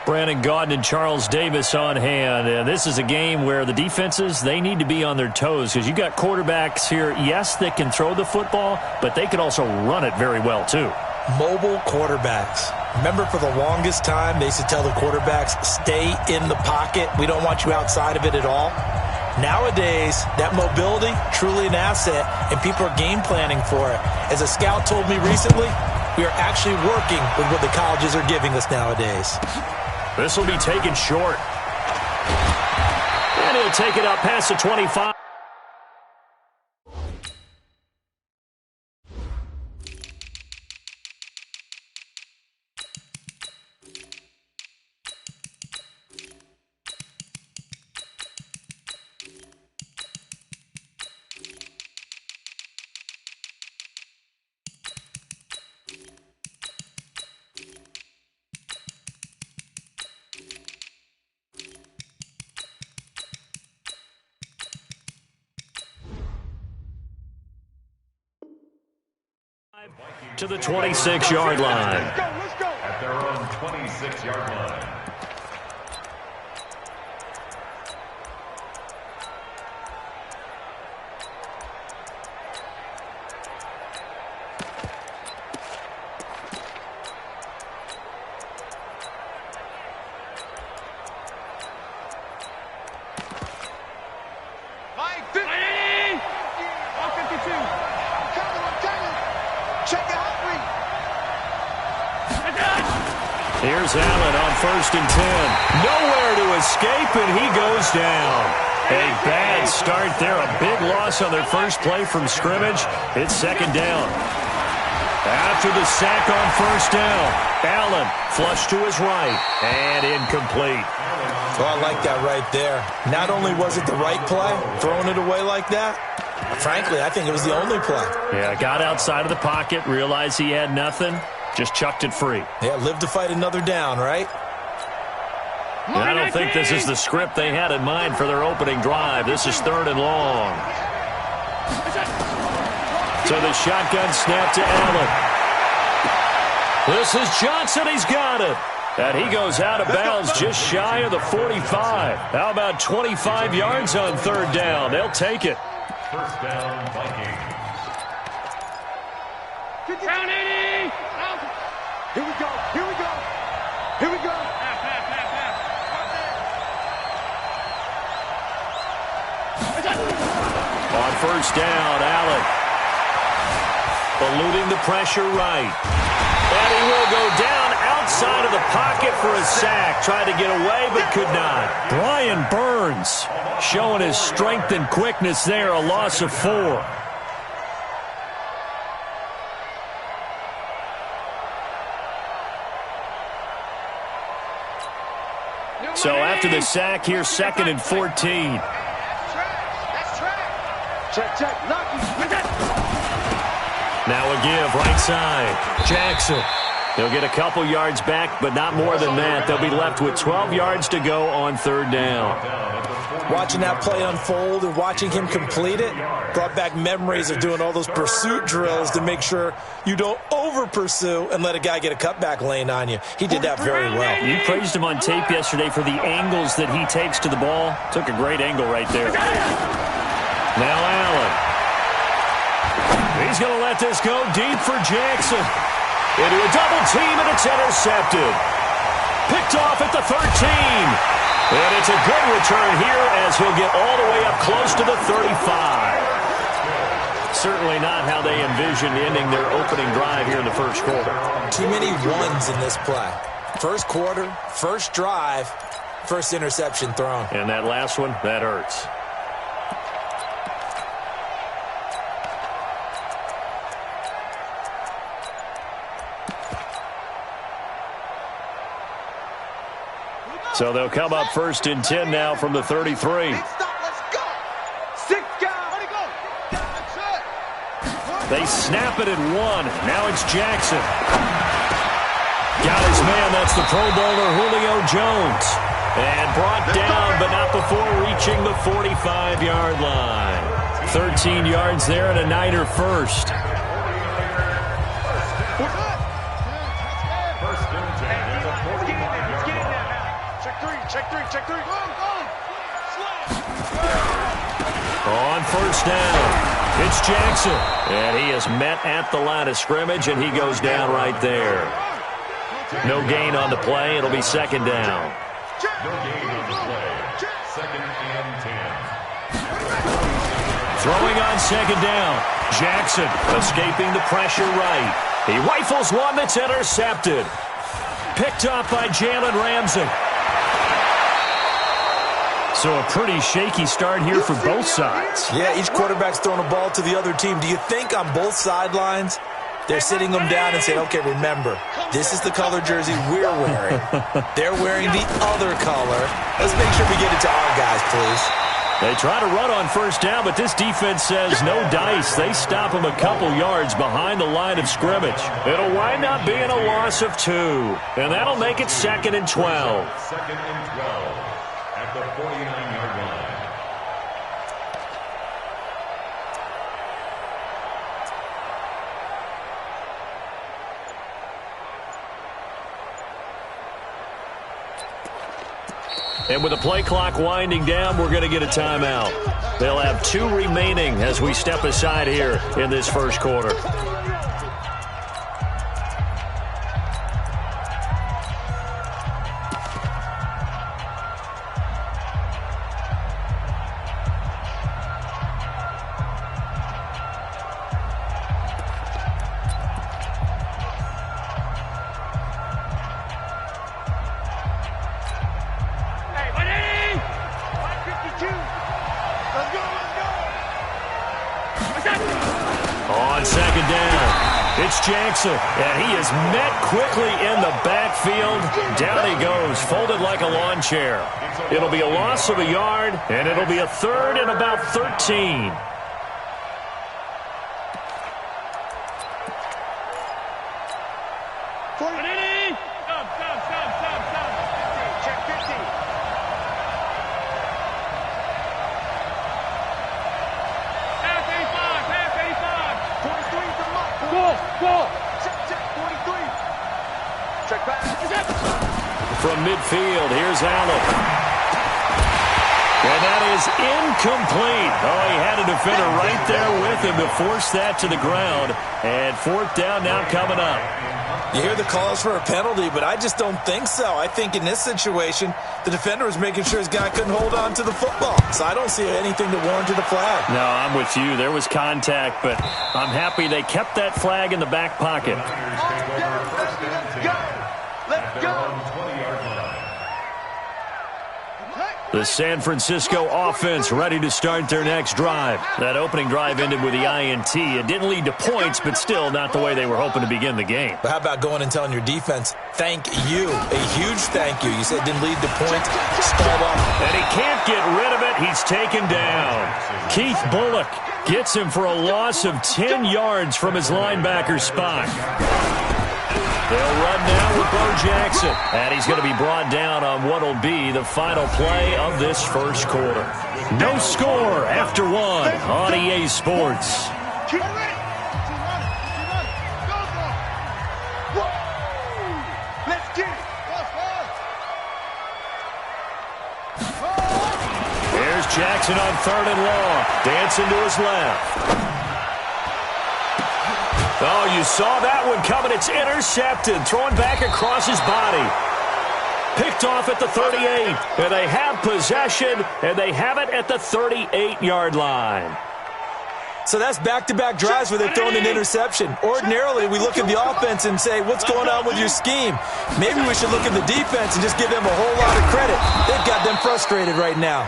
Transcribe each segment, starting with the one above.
Brandon Gaudin and Charles Davis on hand. And this is a game where the defenses, they need to be on their toes because you've got quarterbacks here, yes, that can throw the football, but they can also run it very well too. Mobile quarterbacks. Remember, for the longest time, they used to tell the quarterbacks, stay in the pocket. We don't want you outside of it at all. Nowadays, that mobility, truly an asset, and people are game planning for it. As a scout told me recently, we are actually working with what the colleges are giving us nowadays. This will be taken short. And he'll take it up past the 25. To the 26-yard line. Let's go. At their own 26-yard line. Here's Allen on 1st and 10. Nowhere to escape, and he goes down. A bad start there. A big loss on their first play from scrimmage. It's 2nd down. After the sack on 1st down, Allen flushed to his right and incomplete. Well, I like that right there. Not only was it the right play, throwing it away like that, frankly, I think it was the only play. Yeah, got outside of the pocket, realized he had nothing. Just chucked it free. Yeah, live to fight another down, right? And I don't think this is the script they had in mind for their opening drive. This is 3rd and long. So the shotgun snap to Allen. This is Johnson. He's got it. And he goes out of bounds just shy of the 45. How about 25 yards on 3rd down? They'll take it. 1st down, Vikings. Down 80. Here we go. Here we go. Here we go. On 1st down, Allen. Eluding the pressure right. And he will go down outside of the pocket for a sack. Tried to get away, but could not. Brian Burns showing his strength and quickness there. A loss of 4. So after the sack here, 2nd and 14. Check. Now a give, right side. Jackson. He'll get a couple yards back, but not more than that. They'll be left with 12 yards to go on 3rd down. Watching that play unfold and watching him complete it brought back memories of doing all those pursuit drills to make sure you don't over-pursue and let a guy get a cutback lane on you. He did that very well. You praised him on tape yesterday for the angles that he takes to the ball. Took a great angle right there. Now Allen. He's going to let this go deep for Jackson. Into a double team, and it's intercepted. Picked off at the 13. And it's a good return here as he'll get all the way up close to the 35. Certainly not how they envisioned ending their opening drive here in the 1st quarter. Too many ones in this play. 1st quarter, 1st drive, 1st interception thrown. And that last one, that hurts. So they'll come up 1st and 10 now from the 33. They snap it at 1. Now it's Jackson. Got his man. That's the Pro Bowler Julio Jones. And brought down, but not before reaching the 45-yard line. 13 yards there and a Niner first. Check 3. On first down, it's Jackson. And he is met at the line of scrimmage, and he goes down right there. No gain on the play. It'll be second down. No gain on the play. Second and 10. Throwing on second down. Jackson escaping the pressure right. He rifles one that's intercepted. Picked up by Jalen Ramsey. So a pretty shaky start here for both sides. Yeah, each quarterback's throwing a ball to the other team. Do you think on both sidelines they're sitting them down and saying, okay, remember, this is the color jersey we're wearing. They're wearing the other color. Let's make sure we get it to our guys, please. They try to run on first down, but this defense says no dice. They stop them a couple yards behind the line of scrimmage. It'll wind up being a loss of 2, and that'll make it second and 12. Second and 12 at the 49-yard line. And with the play clock winding down, we're going to get a timeout. They'll have 2 remaining as we step aside here in this first quarter. On second down, it's Jackson, and he is met quickly in the backfield. Down he goes, folded like a lawn chair. It'll be a loss of a yard, and it'll be a third and about 13. From midfield, here's Allen. And that is incomplete. Oh, he had a defender right there with him to force that to the ground. And fourth down now coming up. You hear the calls for a penalty, but I just don't think so. I think in this situation, the defender was making sure his guy couldn't hold on to the football. So I don't see anything that warranted a flag. No, I'm with you. There was contact, but I'm happy they kept that flag in the back pocket. Let's go. The San Francisco offense ready to start their next drive. That opening drive ended with the INT. It didn't lead to points, but still not the way they were hoping to begin the game. But how about going and telling your defense, thank you, a huge thank you. You said it didn't lead to points, start off. And he can't get rid of it. He's taken down. Keith Bullock gets him for a loss of 10 yards from his linebacker spot. They'll run now with Bo Jackson. And he's going to be brought down on what will be the final play of this first quarter. No score after 1 on EA Sports. Here's Jackson on 3rd and long. Dancing to his left. Oh, you saw that one coming. It's intercepted. Thrown back across his body. Picked off at the 38. And they have possession, and they have it at the 38-yard line. So that's back-to-back drives where they're throwing an interception. Ordinarily, we look at the offense and say, what's going on with your scheme? Maybe we should look at the defense and just give them a whole lot of credit. They've got them frustrated right now.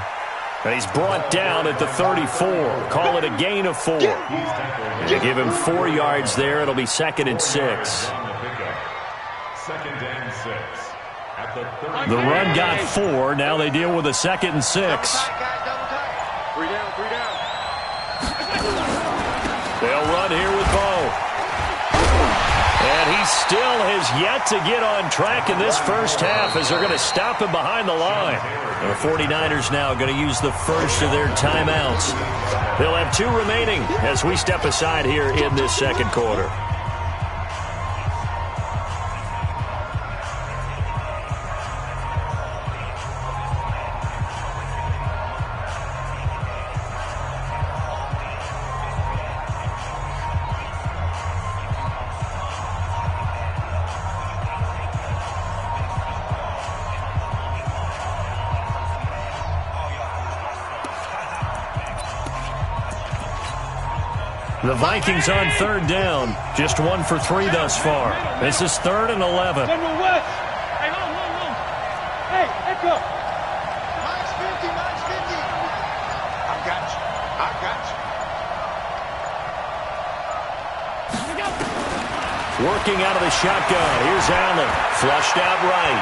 And he's brought down at the 34. Call it a gain of 4. They give him 4 yards there. It'll be 2nd and 6. 2nd and 6. At the The run got 4. Now they deal with a 2nd and 6. 3 down, 3 down. They'll run here with Bo. And he still has yet to get on track in this first half as they're going to stop him behind the line. And the 49ers now going to use the first of their timeouts. They'll have 2 remaining as we step aside here in this second quarter. The Vikings on third down. Just 1 for 3 thus far. This is 3rd and 11. Hey, hold. Hey, echo. Mine's 50. I got you. Working out of the shotgun. Here's Allen. Flushed out right.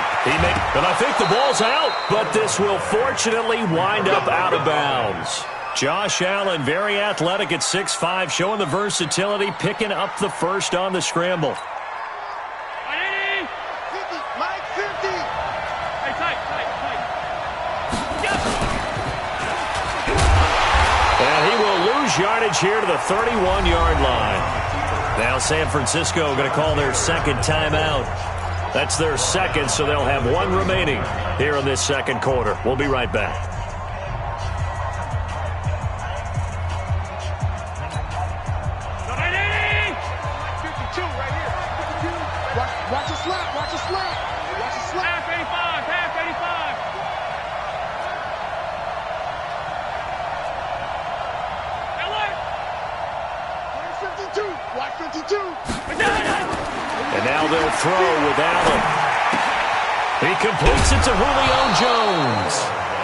And I think the ball's out, but this will fortunately wind up out of bounds. Josh Allen, very athletic at 6'5", showing the versatility, picking up the first on the scramble. 50. Mike 50. Hey, tight. And he will lose yardage here to the 31-yard line. Now San Francisco going to call their second timeout. That's their second, so they'll have 1 remaining here in this second quarter. We'll be right back. And now they'll throw with Allen. He completes it to Julio Jones.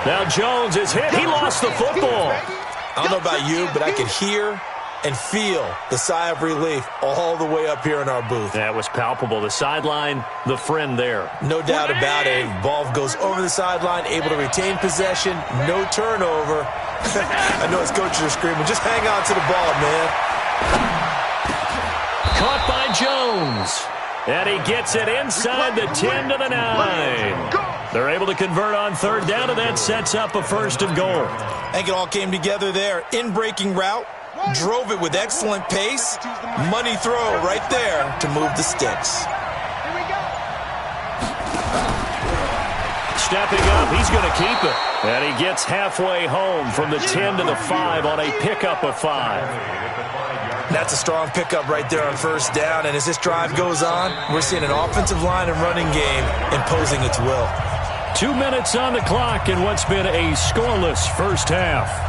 Now Jones is hit. He lost the football. I don't know about you, but I could hear and feel the sigh of relief all the way up here in our booth. That was palpable. The sideline, the friend there. No doubt about it. Ball goes over the sideline, able to retain possession, no turnover. I know his coaches are screaming, just hang on to the ball, man. Caught by Jones. And he gets it inside the 10 to the 9. They're able to convert on third down, and that sets up a 1st and goal. I think it all came together there. In-breaking route, drove it with excellent pace. Money throw right there to move the sticks. Stepping up, he's going to keep it. And he gets halfway home from the 10 to the 5 on a pickup of 5. That's a strong pickup right there on first down. And as this drive goes on, we're seeing an offensive line and running game imposing its will. 2 minutes on the clock in what's been a scoreless first half.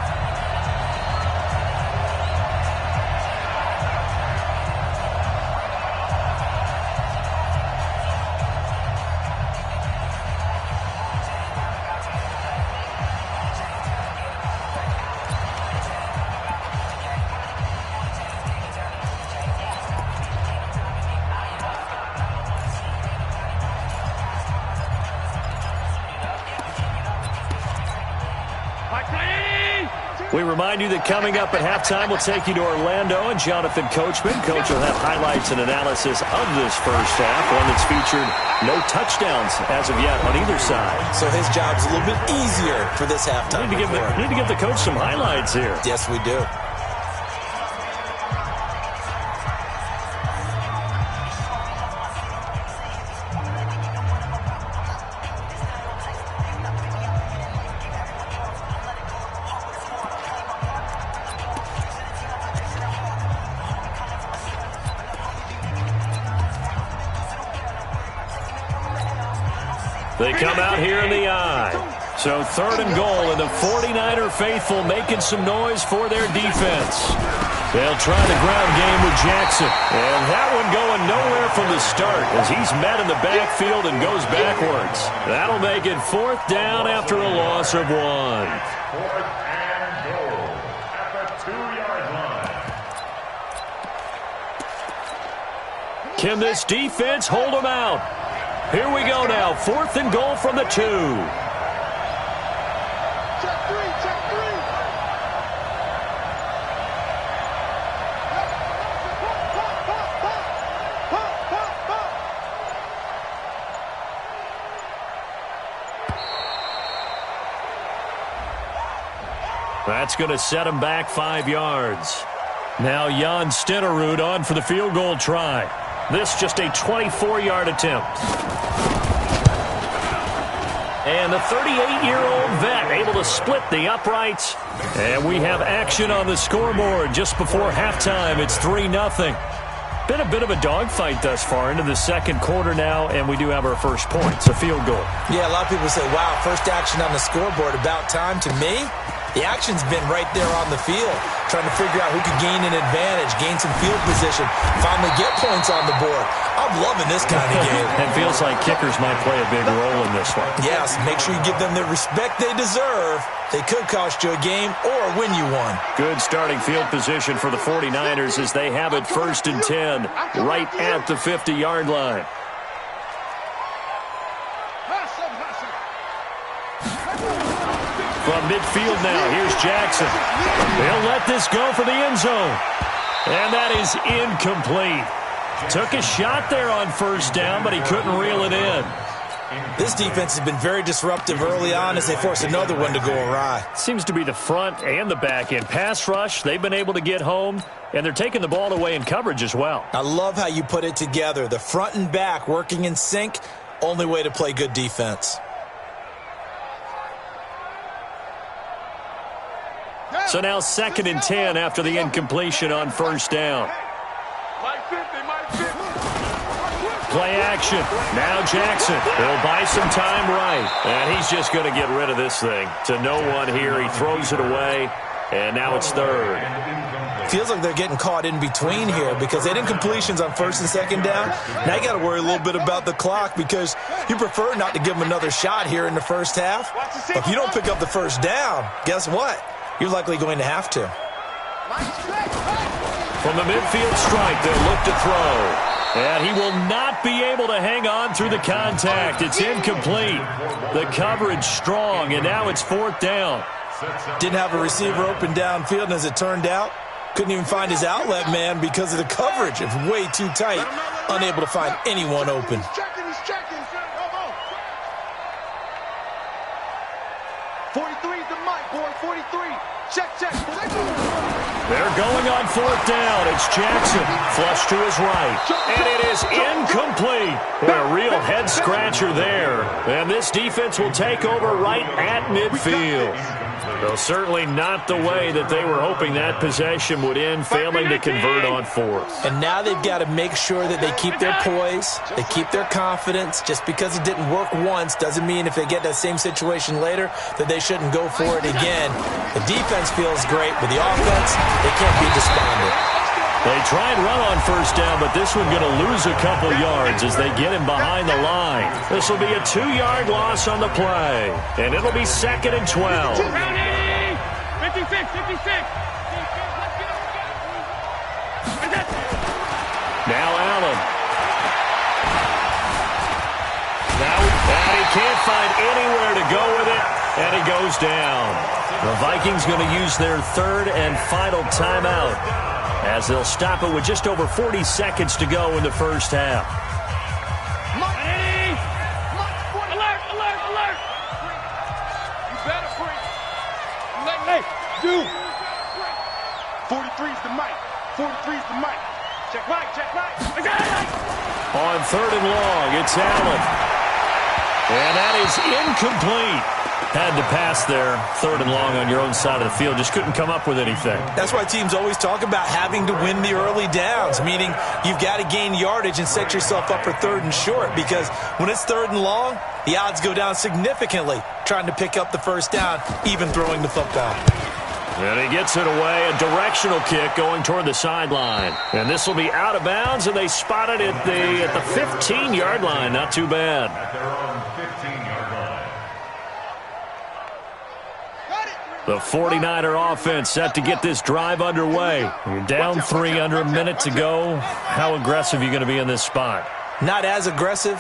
We remind you that coming up at halftime, we'll take you to Orlando and Jonathan Coachman. Coach will have highlights and analysis of this first half, one that's featured no touchdowns as of yet on either side. So his job's a little bit easier for this halftime. We need to give the coach some highlights here. Yes, we do. They come out here in the eye. So 3rd and goal, and the 49er faithful making some noise for their defense. They'll try the ground game with Jackson. And that one going nowhere from the start as he's met in the backfield and goes backwards. That'll make it 4th down after a loss of 1. 4th and goal at the 2-yard line. Can this defense hold them out? Here we go now. 4th and goal from the 2. Check 3, check 3. That's going to set him back 5 yards. Now Jan Stenerud on for the field goal try. This just a 24-yard attempt. And the 38-year-old vet able to split the uprights. And we have action on the scoreboard just before halftime. It's 3-0. Been a bit of a dogfight thus far into the second quarter now, and we do have our first points, a field goal. Yeah, a lot of people say, wow, first action on the scoreboard, about time. To me, The action's been right there on the field, trying to figure out who could gain an advantage, gain some field position, finally get points on the board. I'm loving this kind of game. It feels like kickers might play a big role in this one. Yes, make sure you give them the respect they deserve. They could cost you a game or win you one. Good starting field position for the 49ers as they have it 1st and 10, right at the 50-yard line. From midfield now, here's Jackson. They'll let this go for the end zone. And that is incomplete. Took a shot there on 1st down, but he couldn't reel it in. This defense has been very disruptive early on as they force another one to go awry. Seems to be the front and the back end. Pass rush, they've been able to get home, and they're taking the ball away in coverage as well. I love how you put it together. The front and back working in sync, only way to play good defense. So now 2nd and 10 after the incompletion on 1st down. Play action. Now Jackson. He'll buy some time right. And he's just going to get rid of this thing. To no one here. He throws it away. And now it's 3rd. Feels like they're getting caught in between here because they didn't completions on 1st and 2nd down. Now you got to worry a little bit about the clock because you prefer not to give them another shot here in the 1st half. But if you don't pick up the 1st down, guess what? You're likely going to have to. From the midfield strike, they'll look to throw. And he will not be able to hang on through the contact. It's incomplete. The coverage strong, and now it's 4th down. Didn't have a receiver open downfield, and as it turned out, couldn't even find his outlet man because of the coverage. It's way too tight, unable to find anyone open. 43 is the mic, boy. 43. Check. They're going on 4th down. It's Jackson. Flush to his right. And it is incomplete. Boy, a real head-scratcher there. And this defense will take over right at midfield. Though certainly not the way that they were hoping that possession would end, failing to convert on 4th. And now they've got to make sure that they keep their poise, they keep their confidence. Just because it didn't work once doesn't mean if they get that same situation later that they shouldn't go for it again. The defense feels great, but the offense, they can't be despondent. They try and run on 1st down, but this one going to lose a couple yards as they get him behind the line. This will be a 2-yard loss on the play, and it'll be 2nd and 12. 56. Now Allen. And he can't find anywhere to go with it, and he goes down. The Vikings going to use their 3rd and final timeout as they'll stop it with just over 40 seconds to go in the 1st half. Alert. You better break. Hey, dude. 43's the mic. 43's the mic. Check right. On 3rd and long, it's Allen. And that is incomplete. Had to pass there, 3rd and long on your own side of the field. Just couldn't come up with anything. That's why teams always talk about having to win the early downs, meaning you've got to gain yardage and set yourself up for 3rd and short, because when it's 3rd and long, the odds go down significantly trying to pick up the 1st down, even throwing the football. And he gets it away, a directional kick going toward the sideline. And this will be out of bounds, and they spot it at the 15-yard line. Not too bad. The 49er offense set to get this drive underway. You're down 3 under a minute to go. How aggressive are you going to be in this spot? Not as aggressive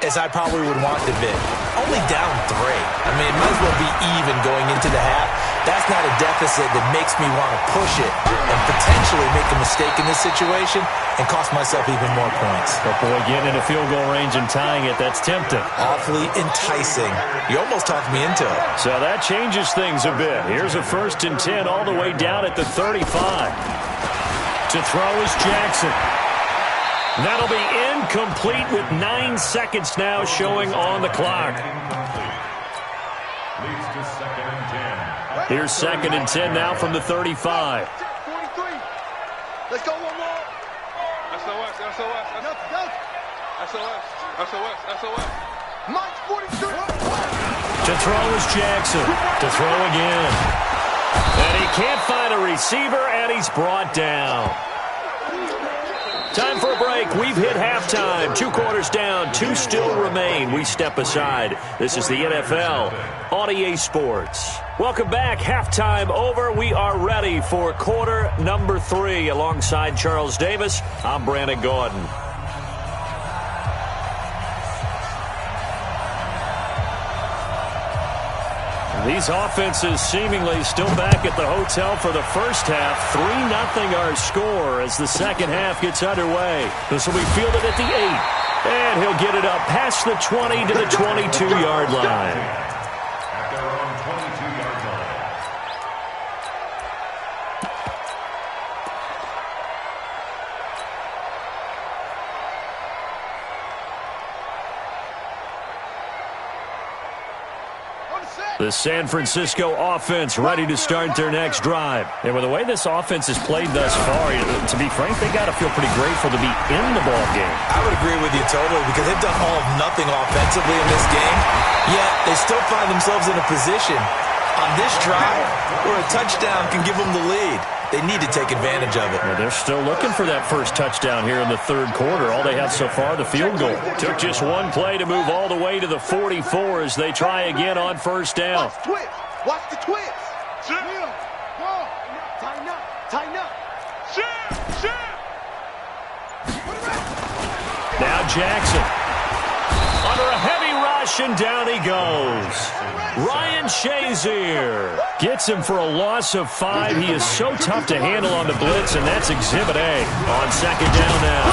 as I probably would want to be. Only down 3. I mean, it might as well be even going into the half. That's not a deficit that makes me want to push it and potentially make a mistake in this situation and cost myself even more points. But boy, getting into field goal range and tying it, that's tempting. Awfully enticing. You almost talked me into it. So that changes things a bit. Here's a 1st and 10 all the way down at the 35. To throw is Jackson. That'll be incomplete with 9 seconds now showing on the clock. Here's 2nd and 10 now from the 35. 43. Let's go one more. SOS. Mike 43. To throw is Jackson. To throw again. And he can't find a receiver, and he's brought down. Time for a break. We've hit halftime. 2 quarters down. 2 still remain. We step aside. This is the NFL on EA Sports. Welcome back. Halftime over. We are ready for quarter number 3. Alongside Charles Davis, I'm Brandon Gaudin. These offenses seemingly still back at the hotel for the first half. 3-0 our score as the second half gets underway. This will be fielded at the 8. And he'll get it up past the 20 to the 22-yard line. At their own 22-yard line. The San Francisco offense ready to start their next drive. And with the way this offense has played thus far, to be frank, they got to feel pretty grateful to be in the ball game. I would agree with you totally because they've done all of nothing offensively in this game, yet they still find themselves in a position on this drive where a touchdown can give them the lead. They need to take advantage of it. Well, they're still looking for that first touchdown here in the third quarter. All they have so far, the field goal. Took just one play to move all the way to the 44 as they try again on first down. Watch the twist. Watch the twist. Tighten up. Tighten up. Now Jackson. Under a heavy rush, and down he goes. Ryan Shazier gets him for a loss of 5. He is so tough to handle on the blitz, and that's Exhibit A. On second down now.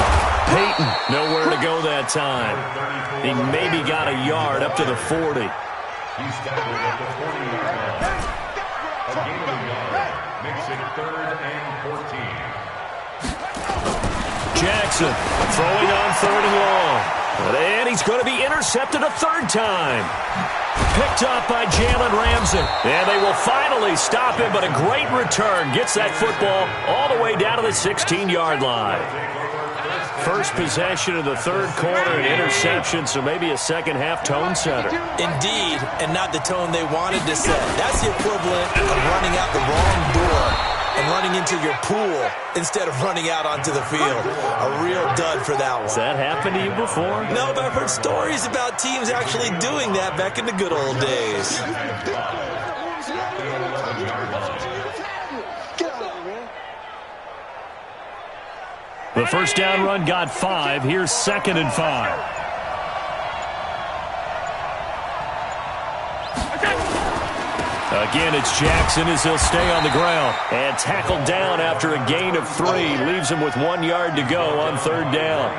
Peyton, nowhere to go that time. He maybe got a yard up to the 40. He's tackled at the 40-yard line. A gain of a yard makes it 3rd and 14. Jackson throwing on 3rd and long. And he's going to be intercepted a 3rd time. Picked up by Jalen Ramsey. And they will finally stop him, but a great return. Gets that football all the way down to the 16-yard line. First possession of the third quarter, an interception, so maybe a second-half tone setter. Indeed, and not the tone they wanted to set. That's the equivalent of running out the wrong door and running into your pool instead of running out onto the field. A real dud for that one. Has that happened to you before? No, but I've heard stories about teams actually doing that back in the good old days. The first down run got 5. Here's 2nd and 5. Again, it's Jackson as he'll stay on the ground. And tackled down after a gain of 3. Leaves him with 1 yard to go on 3rd down.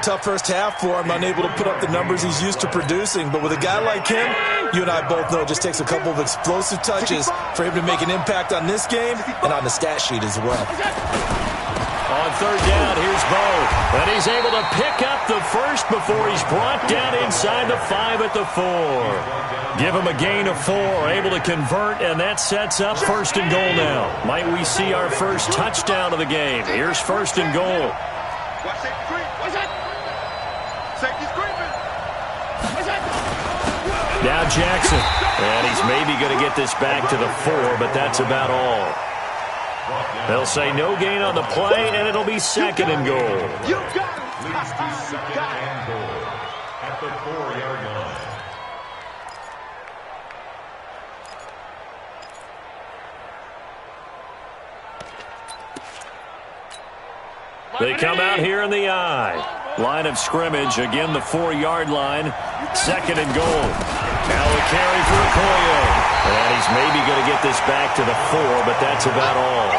Tough first half for him, unable to put up the numbers he's used to producing. But with a guy like him, you and I both know it just takes a couple of explosive touches for him to make an impact on this game and on the stat sheet as well. On 3rd down, here's Bo. And he's able to pick up the first before he's brought down inside the 5 at the 4. Give him a gain of 4, able to convert, and that sets up 1st and goal now. Might we see our first touchdown of the game? Here's 1st and goal. Watch that creep. Watch that. Safety's creeping. Watch that. Now Jackson. And he's maybe going to get this back to the 4, but that's about all. They'll say no gain on the play, and it'll be 2nd and goal. You got it. Leads to 2nd and goal at the 4-yard line. They come out here in the I. Line of scrimmage, again the 4-yard line. 2nd and goal. Now a carry for Okoye. And he's maybe going to get this back to the 4, but that's about all.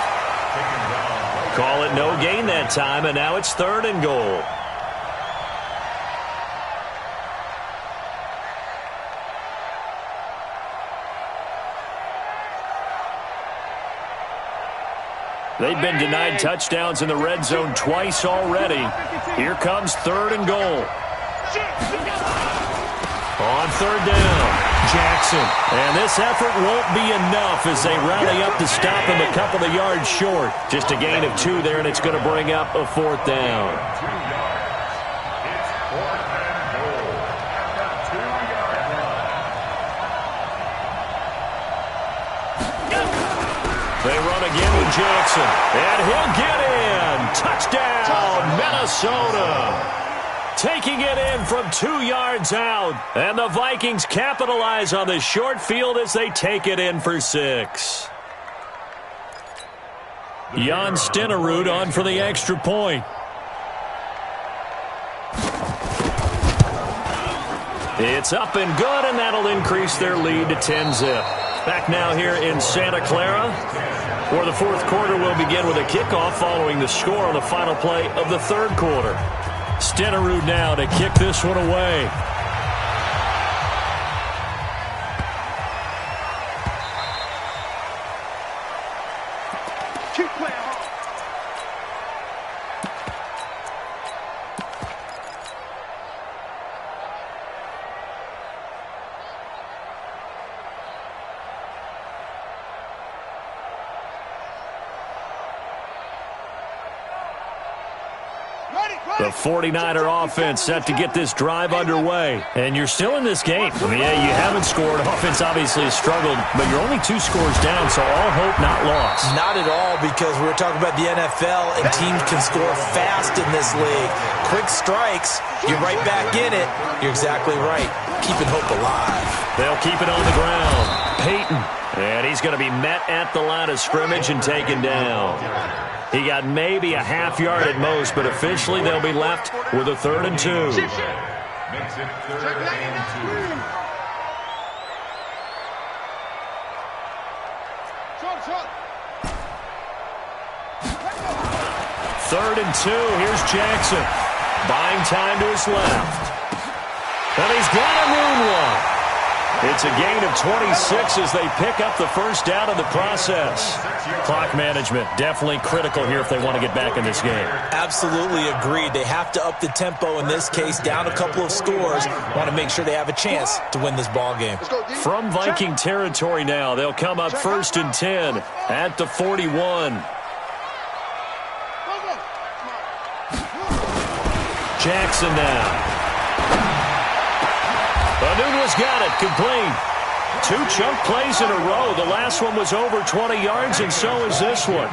Call it no gain that time, and now it's 3rd and goal. They've been denied touchdowns in the red zone twice already. Here comes 3rd and goal. On 3rd down, Jackson. And this effort won't be enough as they rally up to stop him a couple of yards short. Just a gain of 2 there, and it's going to bring up a 4th down. It's 4th and goal at the 2-yard line. Jackson. And he'll get in. Touchdown, Minnesota. Taking it in from 2 yards out. And the Vikings capitalize on the short field as they take it in for 6. Jan Stenerud on for the extra point. It's up and good, and that'll increase their lead to 10-zip. Back now here in Santa Clara, where the fourth quarter will begin with a kickoff following the score on the final play of the third quarter. Stenerud now to kick this one away. Keep playing hard. The 49er offense set to get this drive underway. And you're still in this game. I mean, yeah, you haven't scored. Offense obviously has struggled, but you're only 2 scores down, so all hope not lost. Not at all, because we were talking about the NFL, and teams can score fast in this league. Quick strikes, you're right back in it. You're exactly right. Keeping hope alive. They'll keep it on the ground. Peyton. And he's going to be met at the line of scrimmage and taken down. He got maybe a half yard at most, but officially they'll be left with a 3rd and 2. Makes it 3rd and 2. Third and 2. Here's Jackson. Buying time to his left. And he's got a moonwalk. It's a gain of 26 as they pick up the first down in the process. Clock management definitely critical here if they want to get back in this game. Absolutely agreed. They have to up the tempo in this case, down a couple of scores. Want to make sure they have a chance to win this ball game. From Viking territory now, they'll come up 1st and 10 at the 41. Jackson now. Anunwa's got it, complete. 2 chunk plays in a row. The last one was over 20 yards, and so is this one.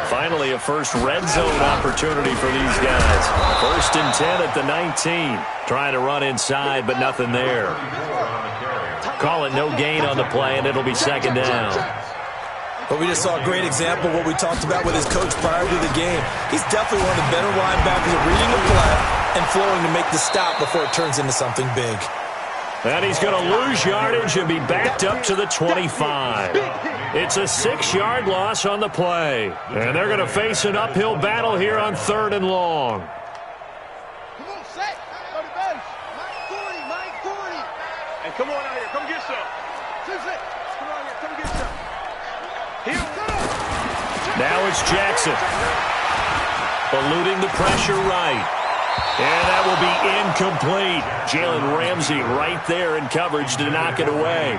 Finally, a first red zone opportunity for these guys. 1st and 10 at the 19. Trying to run inside, but nothing there. Call it no gain on the play, and it'll be 2nd down. But we just saw a great example of what we talked about with his coach prior to the game. He's definitely one of the better linebackers at reading the play and flowing to make the stop before it turns into something big. And he's going to lose yardage and be backed up to the 25. It's a 6-yard loss on the play. And they're going to face an uphill battle here on 3rd and long. Come on, set. Go to base. Mike 40. Hey, come on out here. Come get some. 2-6. Come on here. Come get some. Here. Now it's Jackson. Eluding the pressure right. And that will be incomplete. Jalen Ramsey right there in coverage to knock it away.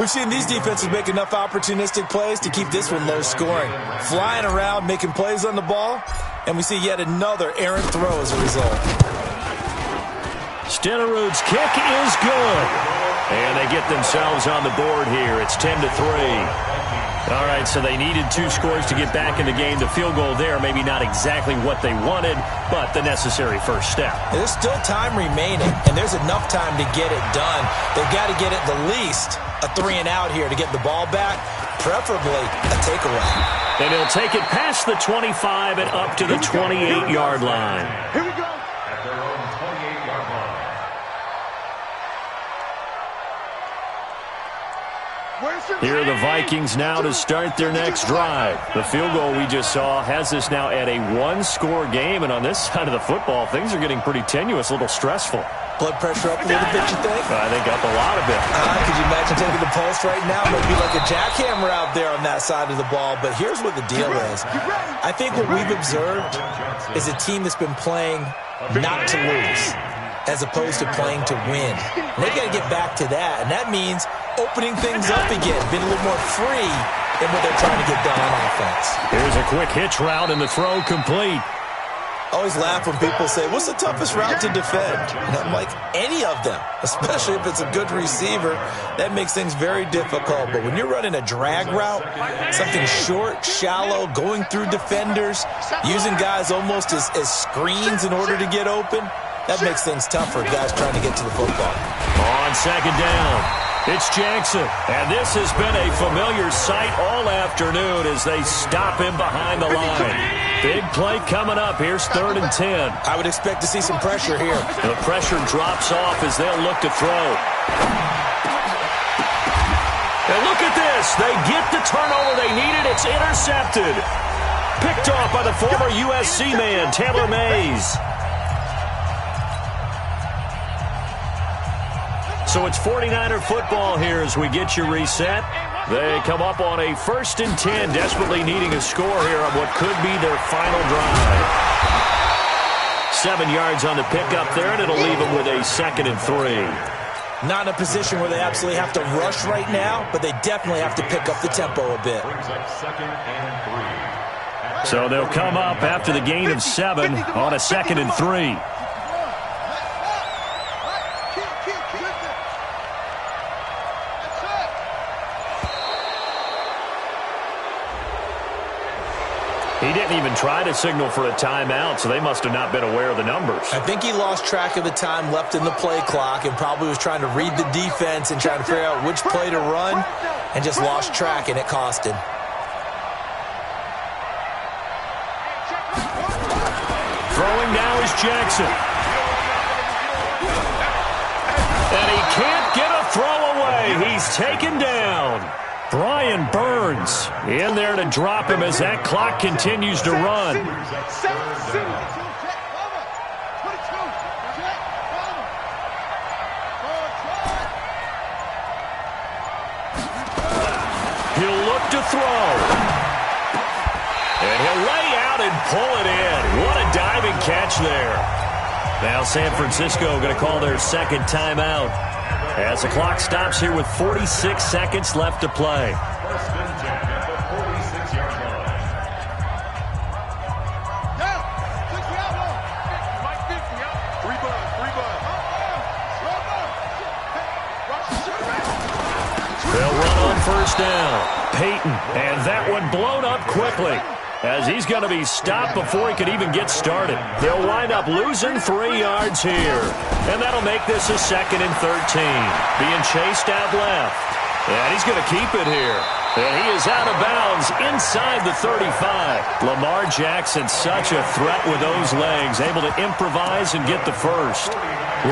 We've seen these defenses make enough opportunistic plays to keep this one low scoring. Flying around, making plays on the ball, and we see yet another errant throw as a result. Stenerud's kick is good. And they get themselves on the board here. It's 10-3. All right, so they needed 2 scores to get back in the game. The field goal there, maybe not exactly what they wanted, but the necessary first step. There's still time remaining, and there's enough time to get it done. They've got to get at the least a 3-and-out here to get the ball back, preferably a takeaway. And he'll take it past the 25 and up to the 28-yard line. Here we go. At their own 28-yard line. Here are the Vikings now to start their next drive. The field goal we just saw has us now at a 1-score game, and on this side of the football, things are getting pretty tenuous, a little stressful. Blood pressure up a little bit, you think? I think up a lot of it. Could you imagine taking the pulse right now? Maybe like a jackhammer out there on that side of the ball. But here's what the deal is. I think what we've observed is a team that's been playing not to lose as opposed to playing to win. And they've got to get back to that, and that means opening things up again, being a little more free in what they're trying to get done on offense. Here's a quick hitch route, and the throw complete. I always laugh when people say, what's the toughest route to defend? And I'm like, any of them, especially if it's a good receiver. That makes things very difficult. But when you're running a drag route, something short, shallow, going through defenders, using guys almost as screens in order to get open, that makes things tough for guys trying to get to the football. On second down, it's Jackson. And this has been a familiar sight all afternoon as they stop him behind the line. Big play coming up. Here's 3rd and 10. I would expect to see some pressure here. The pressure drops off as they'll look to throw. And look at this. They get the turnover they needed. It's intercepted. Picked off by the former USC man, Taylor Mays. So it's 49er football here as we get you reset. They come up on a 1st and 10, desperately needing a score here on what could be their final drive. 7 yards on the pickup there, and it'll leave them with a 2nd and 3. Not in a position where they absolutely have to rush right now, but they definitely have to pick up the tempo a bit. So they'll come up after the gain of 7 on a 2nd and 3. He didn't even try to signal for a timeout, so they must have not been aware of the numbers. I think he lost track of the time left in the play clock and probably was trying to read the defense and trying to figure out which play to run and just lost track, and it cost him. Throwing now is Jackson. And he can't get a throw away. He's taken down. Brian Burns in there to drop him as that clock continues to run. He'll look to throw. And he'll lay out and pull it in. What a diving catch there. Now San Francisco going to call their 2nd timeout as the clock stops here with 46 seconds left to play. 1st and 10 at the 46-yard line. Down. 60 out long. Mike 50 out. 3 buds. They'll run on 1st down. Peyton, and that one blown up quickly as he's going to be stopped before he could even get started. They'll wind up losing 3 yards here, and that'll make this a 2nd and 13. Being chased out left, and he's going to keep it here. And he is out of bounds inside the 35. Lamar Jackson, such a threat with those legs, able to improvise and get the first.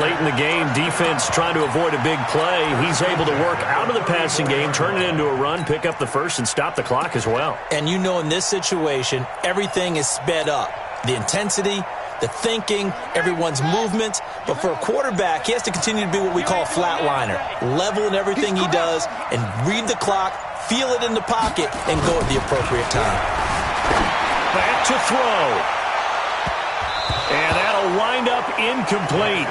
Late in the game, defense trying to avoid a big play. He's able to work out of the passing game, turn it into a run, pick up the first, and stop the clock as well. And you know in this situation, everything is sped up. The intensity, the thinking, everyone's movement. But for a quarterback, he has to continue to be what we call a flatliner. Level in everything he does and read the clock, feel it in the pocket, and go at the appropriate time. Back to throw. And that'll wind up incomplete.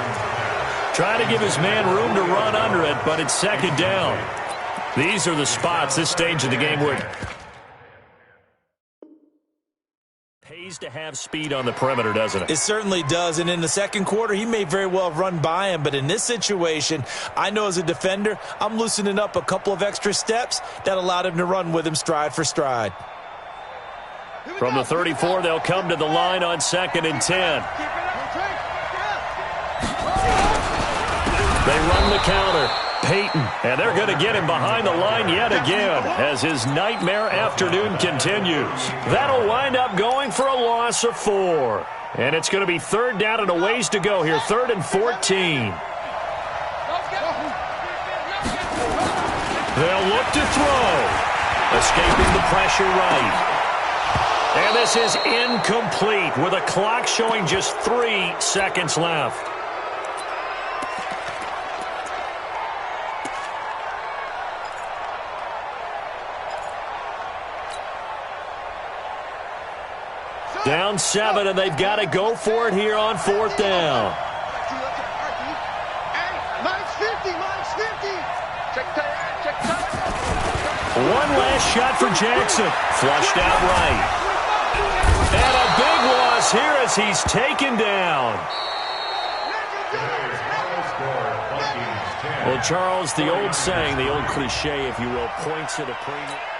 Trying to give his man room to run under it, but it's 2nd down. These are the spots this stage of the game where it pays to have speed on the perimeter, doesn't it? It certainly does, and in the 2nd quarter, he may very well have run by him, but in this situation, I know as a defender, I'm loosening up a couple of extra steps that allowed him to run with him stride for stride. From the 34, they'll come to the line on 2nd and 10. They run the counter. Peyton, and they're going to get him behind the line yet again as his nightmare afternoon continues. That'll wind up going for a loss of 4. And it's going to be 3rd down and a ways to go here, 3rd and 14. They'll look to throw. Escaping the pressure right. And this is incomplete with a clock showing just 3 seconds left. Down 7, and they've got to go for it here on 4th down. Mine's 50. One last shot for Jackson. Flushed out right. And a big loss is here as he's taken down. Well, Charles, the old saying, the old cliche, if you will, points at a premium.